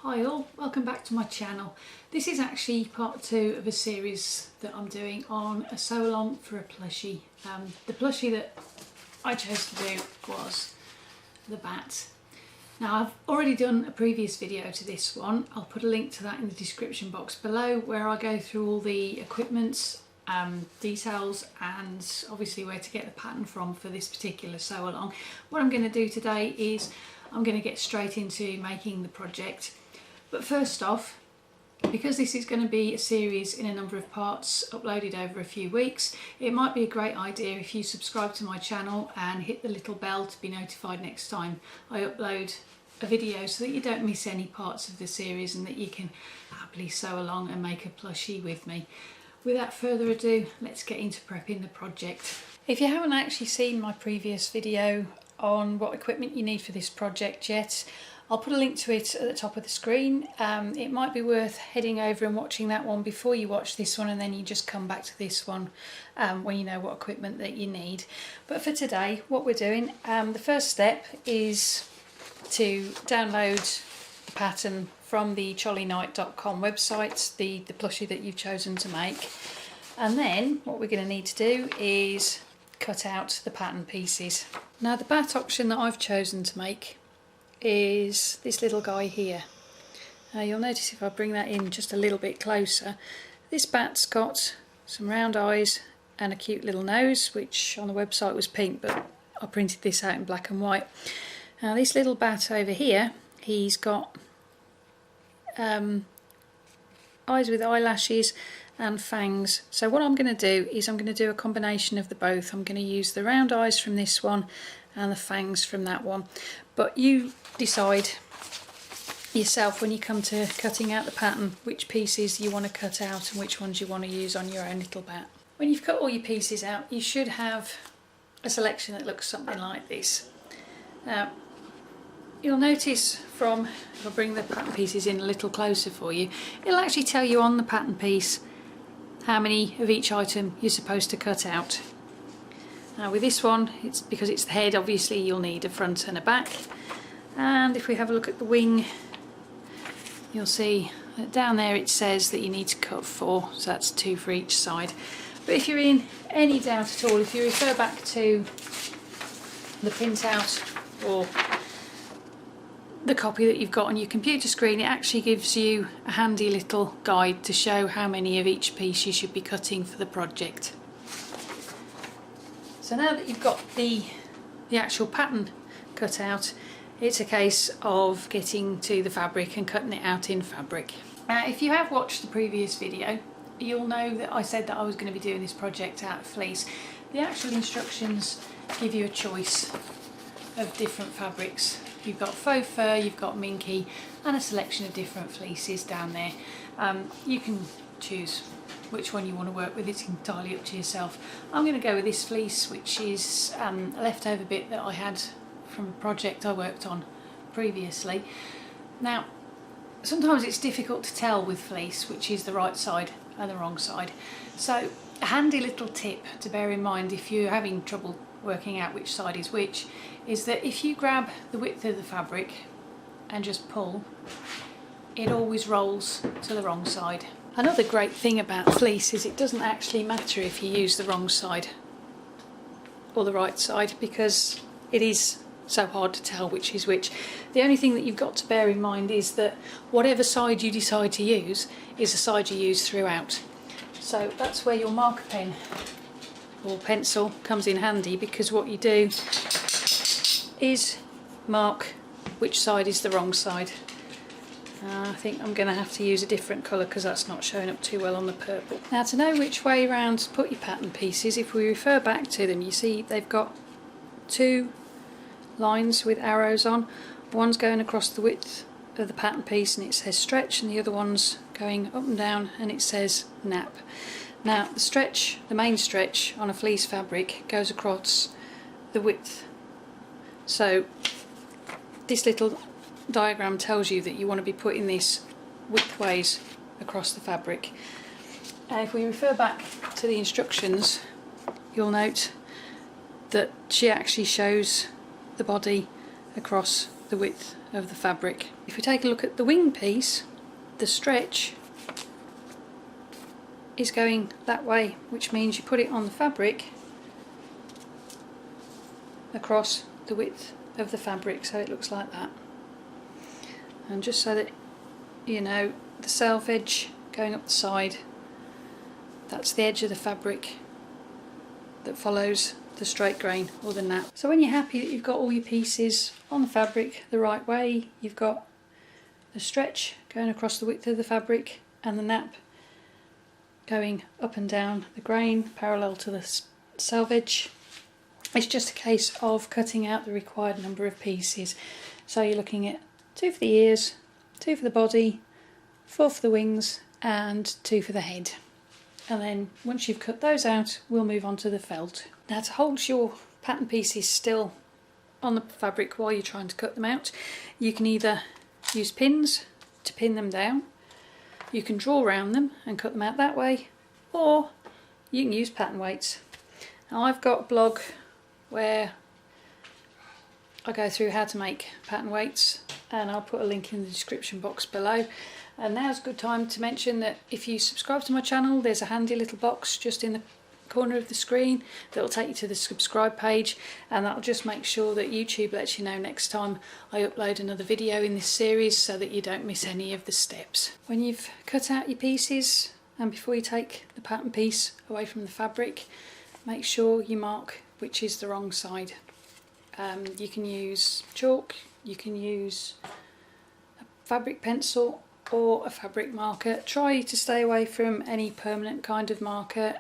Hi all, welcome back to my channel. This is actually part 2 of a series that I'm doing on a sew along for a plushie. The plushie that I chose to do was the bat. Now I've already done a previous video to this one. I'll put a link to that in the description box below where I go through all the equipment, details and obviously where to get the pattern from for this particular sew along. What I'm going to do today is I'm going to get straight into making the project. But first off, because this is going to be a series in a number of parts uploaded over a few weeks, it might be a great idea if you subscribe to my channel and hit the little bell to be notified next time I upload a video so that you don't miss any parts of the series and that you can happily sew along and make a plushie with me. Without further ado, let's get into prepping the project. If you haven't actually seen my previous video on what equipment you need for this project yet, I'll put a link to it at the top of the screen. It might be worth heading over and watching that one before you watch this one, and then you just come back to this one when you know what equipment that you need. But for today, what we're doing, the first step is to download the pattern from the cholynight.com website, the plushie that you've chosen to make. And then what we're going to need to do is cut out the pattern pieces. Now the bat option that I've chosen to make is this little guy here. You'll notice if I bring that in just a little bit closer, this bat's got some round eyes and a cute little nose, which on the website was pink, but I printed this out in black and white. Now this little bat over here, he's got eyes with eyelashes and fangs. So what I'm going to do is I'm going to do a combination of the both. I'm going to use the round eyes from this one and the fangs from that one, but you decide yourself when you come to cutting out the pattern which pieces you want to cut out and which ones you want to use on your own little bat. When you've cut all your pieces out, you should have a selection that looks something like this. Now you'll notice from, if I bring the pattern pieces in a little closer for you, it'll actually tell you on the pattern piece how many of each item you're supposed to cut out. Now with this one, it's because it's the head, obviously you'll need a front and a back. And if we have a look at the wing, you'll see that down there it says that you need to cut 4, so that's 2 for each side. But if you're in any doubt at all, if you refer back to the printout or the copy that you've got on your computer screen, it actually gives you a handy little guide to show how many of each piece you should be cutting for the project. So now that you've got the actual pattern cut out, it's a case of getting to the fabric and cutting it out in fabric. If you have watched the previous video, you'll know that I said that I was going to be doing this project out of fleece. The actual instructions give you a choice of different fabrics. You've got faux fur, you've got minky, and a selection of different fleeces down there. You can choose which one you want to work with, it's entirely up to yourself. I'm going to go with this fleece, which is a leftover bit that I had from a project I worked on previously. Now sometimes it's difficult to tell with fleece which is the right side and the wrong side, so a handy little tip to bear in mind if you're having trouble working out which side is which is that if you grab the width of the fabric and just pull, it always rolls to the wrong side. Another great thing about fleece is it doesn't actually matter if you use the wrong side or the right side, because it is so hard to tell which is which. The only thing that you've got to bear in mind is that whatever side you decide to use is the side you use throughout. So that's where your marker pen or pencil comes in handy, because what you do is mark which side is the wrong side. I think I'm going to have to use a different colour because that's not showing up too well on the purple. Now to know which way round to put your pattern pieces, if we refer back to them, you see they've got 2 lines with arrows on. One's going across the width of the pattern piece and it says stretch, and the other one's going up and down and it says nap. Now the stretch, the main stretch on a fleece fabric goes across the width. So this little diagram tells you that you want to be putting this widthways across the fabric. If we refer back to the instructions, you'll note that she actually shows the body across the width of the fabric. If we take a look at the wing piece, the stretch is going that way, which means you put it on the fabric across the width of the fabric, so it looks like that. And just so that you know, the self edge going up the side, that's the edge of the fabric that follows the straight grain or the nap. So when you're happy that you've got all your pieces on the fabric the right way, you've got the stretch going across the width of the fabric and the nap going up and down the grain parallel to the selvage, it's just a case of cutting out the required number of pieces. So you're looking at 2 for the ears, 2 for the body, 4 for the wings and 2 for the head. And then once you've cut those out, we'll move on to the felt. Now, to hold your pattern pieces still on the fabric while you're trying to cut them out, you can either use pins to pin them down, you can draw around them and cut them out that way, or you can use pattern weights. Now, I've got a blog where I go through how to make pattern weights, and I'll put a link in the description box below. And now's a good time to mention that if you subscribe to my channel, there's a handy little box just in the corner of the screen that'll take you to the subscribe page, and that'll just make sure that YouTube lets you know next time I upload another video in this series, so that you don't miss any of the steps. When you've cut out your pieces and before you take the pattern piece away from the fabric, make sure you mark which is the wrong side. You can use chalk, you can use a fabric pencil or a fabric marker. Try to stay away from any permanent kind of marker,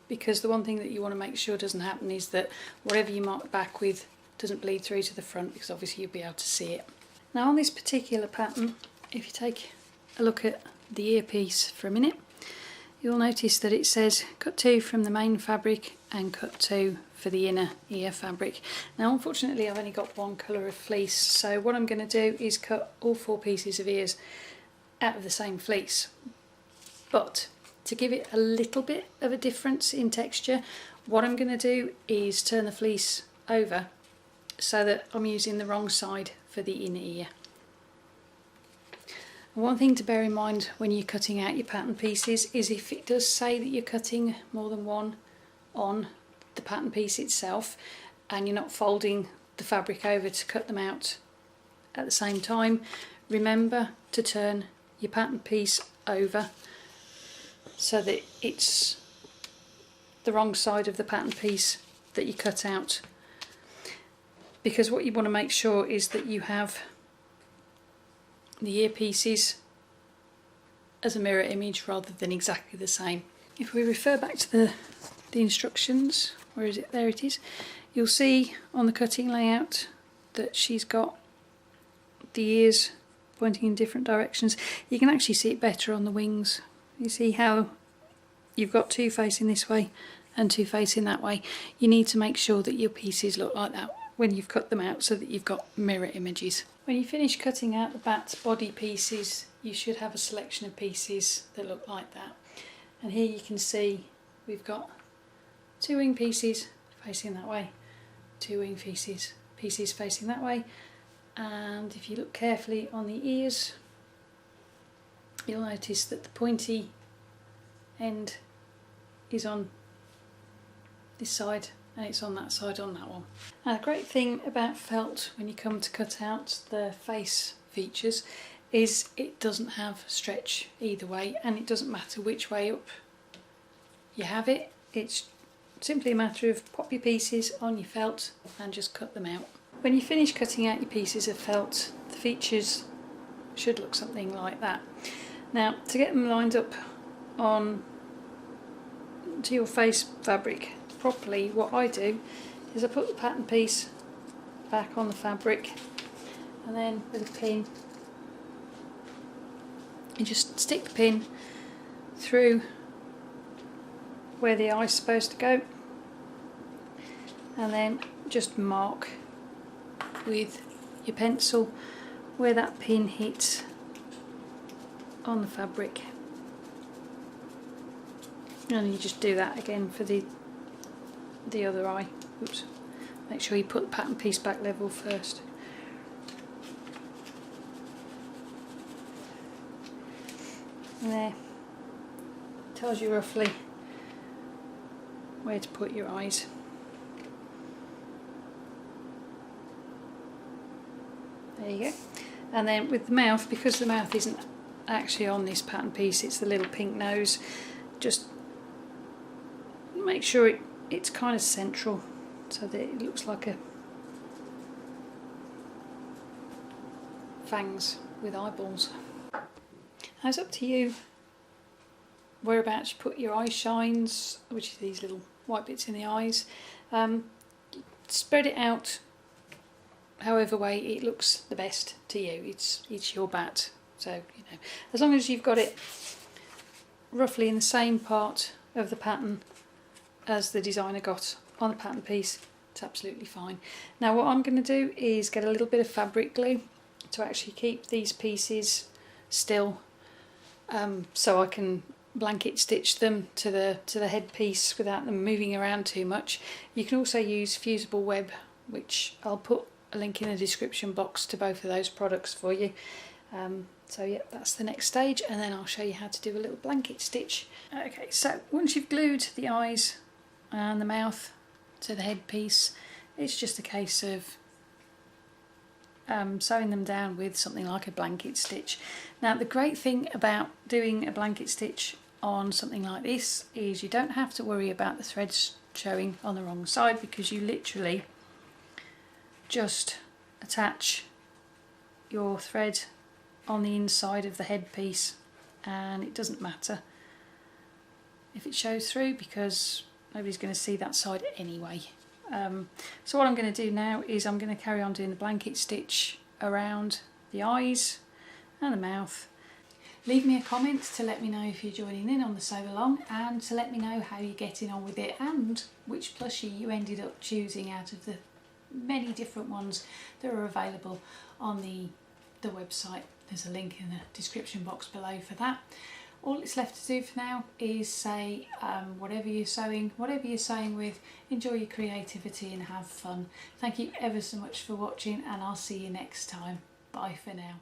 because the one thing that you want to make sure doesn't happen is that whatever you mark back with doesn't bleed through to the front, because obviously you'll be able to see it. Now, on this particular pattern, if you take a look at the earpiece for a minute, you'll notice that it says cut 2 from the main fabric and cut 2 for the inner ear fabric. Now, unfortunately I've only got one colour of fleece, so what I'm going to do is cut all 4 pieces of ears out of the same fleece. But to give it a little bit of a difference in texture, what I'm going to do is turn the fleece over so that I'm using the wrong side for the inner ear. One thing to bear in mind when you're cutting out your pattern pieces is if it does say that you're cutting more than one on the pattern piece itself and you're not folding the fabric over to cut them out at the same time, remember to turn your pattern piece over so that it's the wrong side of the pattern piece that you cut out, because what you want to make sure is that you have the ear pieces as a mirror image rather than exactly the same. If we refer back to the instructions, where is it? There it is. You'll see on the cutting layout that she's got the ears pointing in different directions. You can actually see it better on the wings. You see how you've got 2 facing this way and 2 facing that way. You need to make sure that your pieces look like that when you've cut them out, so that you've got mirror images. When you finish cutting out the bat's body pieces, you should have a selection of pieces that look like that. And here you can see we've got 2 wing pieces facing that way, 2 wing pieces facing that way, and if you look carefully on the ears, you'll notice that the pointy end is on this side and it's on that side on that one. Now, the great thing about felt when you come to cut out the face features is it doesn't have stretch either way, and it doesn't matter which way up you have it. It's simply a matter of pop your pieces on your felt and just cut them out. When you finish cutting out your pieces of felt, the features should look something like that. Now, to get them lined up on to your face fabric properly, what I do is I put the pattern piece back on the fabric, and then with a pin you just stick the pin through where the eye's supposed to go, and then just mark with your pencil where that pin hits on the fabric, and you just do that again for the other eye. Oops. Make sure you put the pattern piece back level first. And there, tells you roughly where to put your eyes. There you go. And then with the mouth, because the mouth isn't actually on this pattern piece, it's the little pink nose, just make sure it's kind of central so that it looks like a fangs with eyeballs. Now it's up to you whereabouts you put your eye shines, which is these little white bits in the eyes. Spread it out however way it looks the best to you. It's your bat, so you know, as long as you've got it roughly in the same part of the pattern as the designer got on the pattern piece, it's absolutely fine. Now what I'm going to do is get a little bit of fabric glue to actually keep these pieces still, so I can blanket stitch them to the headpiece without them moving around too much. You can also use fusible web, which I'll put a link in the description box to both of those products for you. So yeah, that's the next stage, and then I'll show you how to do a little blanket stitch. Okay, so once you've glued the eyes and the mouth to the headpiece, it's just a case of sewing them down with something like a blanket stitch. Now the great thing about doing a blanket stitch on something like this is you don't have to worry about the threads showing on the wrong side, because you literally just attach your thread on the inside of the headpiece and it doesn't matter if it shows through, because nobody's going to see that side anyway. So what I'm going to do now is I'm going to carry on doing the blanket stitch around the eyes and the mouth. Leave me a comment to let me know if you're joining in on the sew along, and to let me know how you're getting on with it and which plushie you ended up choosing out of the many different ones that are available on the website. There's a link in the description box below for that. All it's left to do for now is say whatever you're sewing with, enjoy your creativity and have fun. Thank you ever so much for watching, and I'll see you next time. Bye for now.